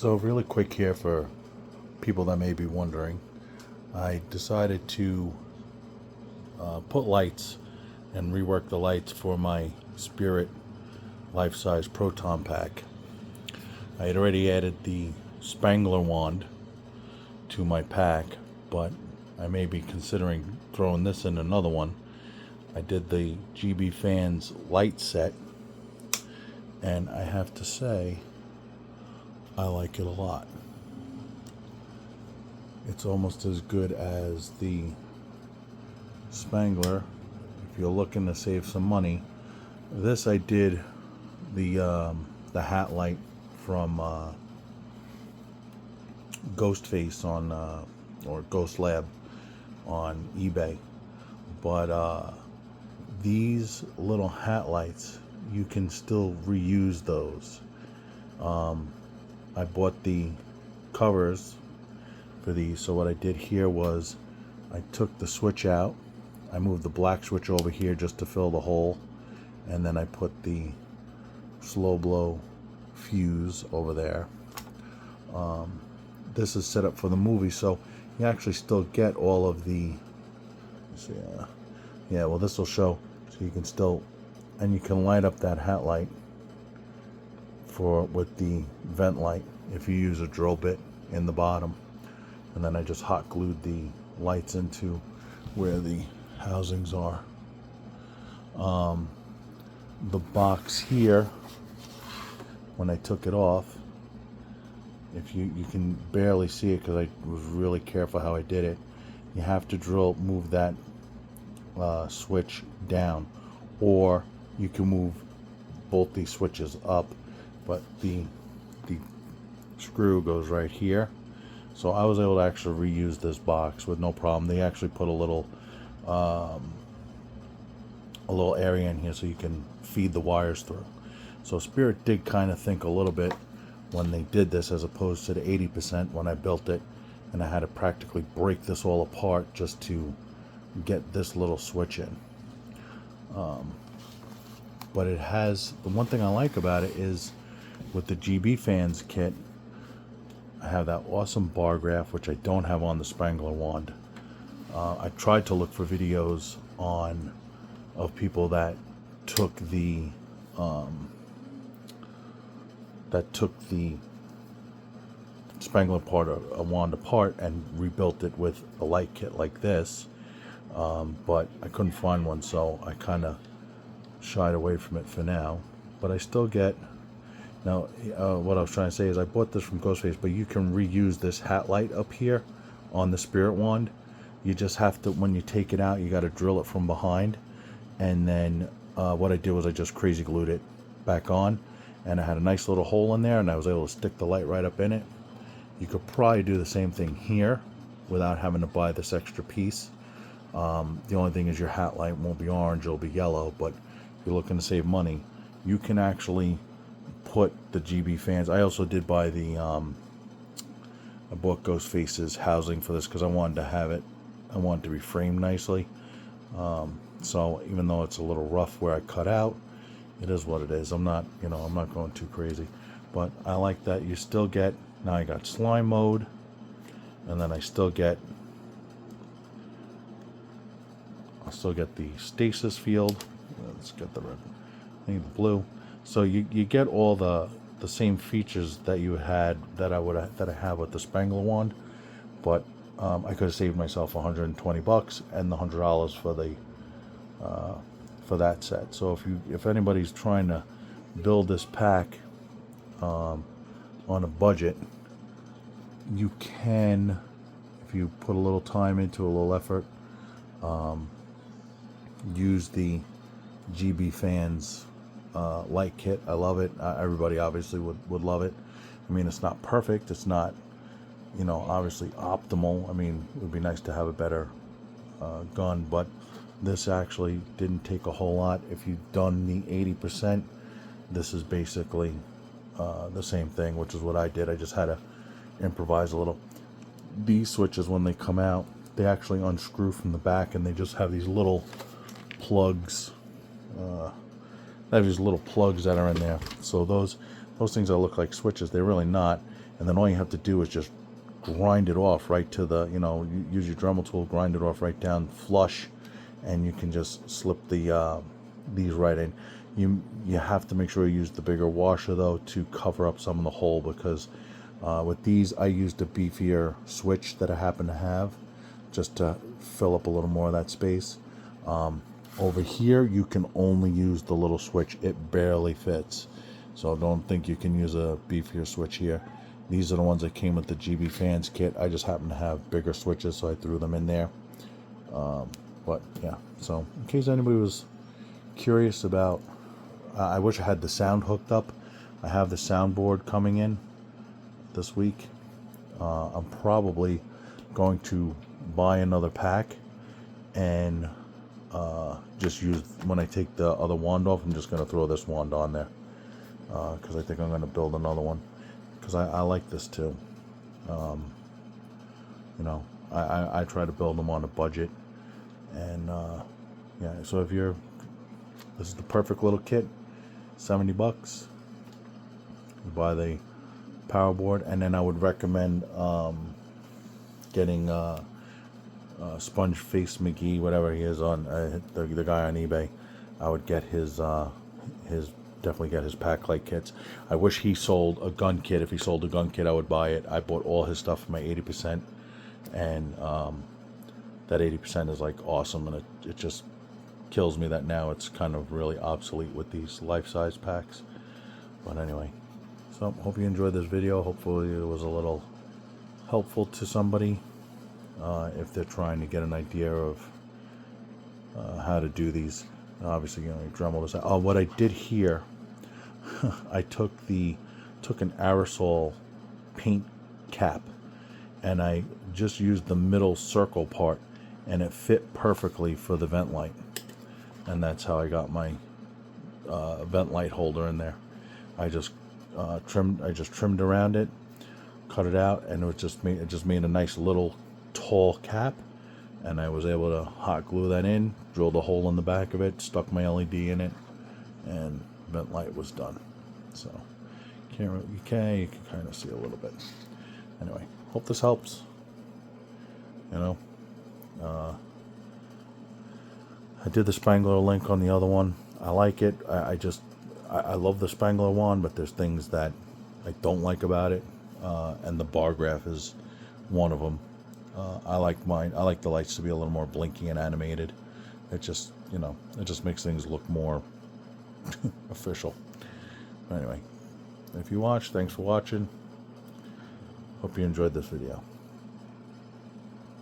So really quick here for people that may be wondering, I decided to put lights and rework the lights for my Spirit life-size Proton pack. I had already added the Spangler wand to my pack, but I may be considering throwing this in another one. I did the GB Fans light set, and I have to say I like it a lot. It's almost as good as the Spangler if you're looking to save some money. This I did the hat light from Ghostface on or Ghost Lab on eBay, but these little hat lights, you can still reuse those. I bought the covers for these, so what I did here was I took the switch out, I moved the black switch over here just to fill the hole, and then I put the slow blow fuse over there. This is set up for the movie, so you actually still get all of the, yeah, well, this will show, so you can still, and you can light up that hat light with the vent light if you use a drill bit in the bottom. And then I just hot glued the lights into where the housings are. The box here, when I took it off, if you can barely see it because I was really careful how I did it, you have to move that switch down, or you can move both these switches up, but the screw goes right here. So I was able to actually reuse this box with no problem. They actually put a little area in here so you can feed the wires through. So Spirit did kind of think a little bit when they did this, as opposed to the 80% when I built it, and I had to practically break this all apart just to get this little switch in. But it has, the one thing I like about it is with the GB Fans kit, I have that awesome bar graph, which I don't have on the Spangler wand. I tried to look for videos of people that took the Spangler wand apart and rebuilt it with a light kit like this, but I couldn't find one, so I kind of shied away from it for now. But I still get, now what I was trying to say is I bought this from Ghostface, but you can reuse this hat light up here on the Spirit wand. You just have to, when you take it out, you got to drill it from behind, and then what I did was I just crazy glued it back on, and I had a nice little hole in there, and I was able to stick the light right up in it. You could probably do the same thing here without having to buy this extra piece. The only thing is your hat light won't be orange, it'll be yellow, but if you're looking to save money, you can actually put the GB Fans. I also did buy I bought Ghostface's housing for this because I wanted to have it, I wanted to be framed nicely. So even though it's a little rough where I cut out, it is what it is. I'm not going too crazy, but I like that you still get, now I got slime mode, and then I still get the stasis field. Let's get the red, I think the blue. So you get all the same features that you had that I have with the Spangler wand, but I could have saved myself $120 and the $100 for that set. So if anybody's trying to build this pack on a budget, you can, if you put a little time into a little effort, use the GB Fans light kit. I love it. Everybody obviously would love it. I mean, it's not perfect, it's not obviously optimal. I mean, it would be nice to have a better gun, but this actually didn't take a whole lot. If you've done the 80%, this is basically the same thing, which is what I did. I just had to improvise a little. These switches, when they come out, they actually unscrew from the back, and they just have these little plugs. They have these little plugs that are in there. So those things that look like switches, they're really not. and then all you have to do is just grind it off right to the, use your Dremel tool, grind it off right down flush, and you can just slip the these right in. You have to make sure you use the bigger washer though to cover up some of the hole, because with these I used a beefier switch that I happen to have just to fill up a little more of that space. Over here you can only use the little switch, it barely fits, so don't think you can use a beefier switch here. These are the ones that came with the GB fans kit. I just happen to have bigger switches, so I threw them in there. But yeah, so in case anybody was curious about, I wish I had the sound hooked up. I have the soundboard coming in this week. I'm probably going to buy another pack and just use, when I take the other wand off, I'm just going to throw this wand on there, because I think I'm going to build another one, because I like this too. I try to build them on a budget, and yeah, so this is the perfect little kit, $70. You buy the power board, and then I would recommend getting Sponge Face McGee, whatever he is on the guy on eBay. I would get his definitely get his pack light kits. I wish he sold a gun kit. If he sold a gun kit, I would buy it. I bought all his stuff for my 80%, and that 80% is like awesome, and it just kills me that now it's kind of really obsolete with these life-size packs. But anyway, so hope you enjoyed this video. Hopefully it was a little helpful to somebody if they're trying to get an idea of how to do these. Obviously, you Dremel this out. What I did here, I took an aerosol paint cap, and I just used the middle circle part, and it fit perfectly for the vent light, and that's how I got my vent light holder in there. I just trimmed around it, cut it out, and it just made a nice little tall cap, and I was able to hot glue that in, drilled a hole in the back of it, stuck my LED in it, and vent light was done. So you can kind of see a little bit. Anyway, hope this helps. I did the Spangler link on the other one. I like it. I love the Spangler one, but there's things that I don't like about it, and the bar graph is one of them. I like mine. I like the lights to be a little more blinky and animated. It just, it just makes things look more official. Anyway, if you watched, thanks for watching. Hope you enjoyed this video.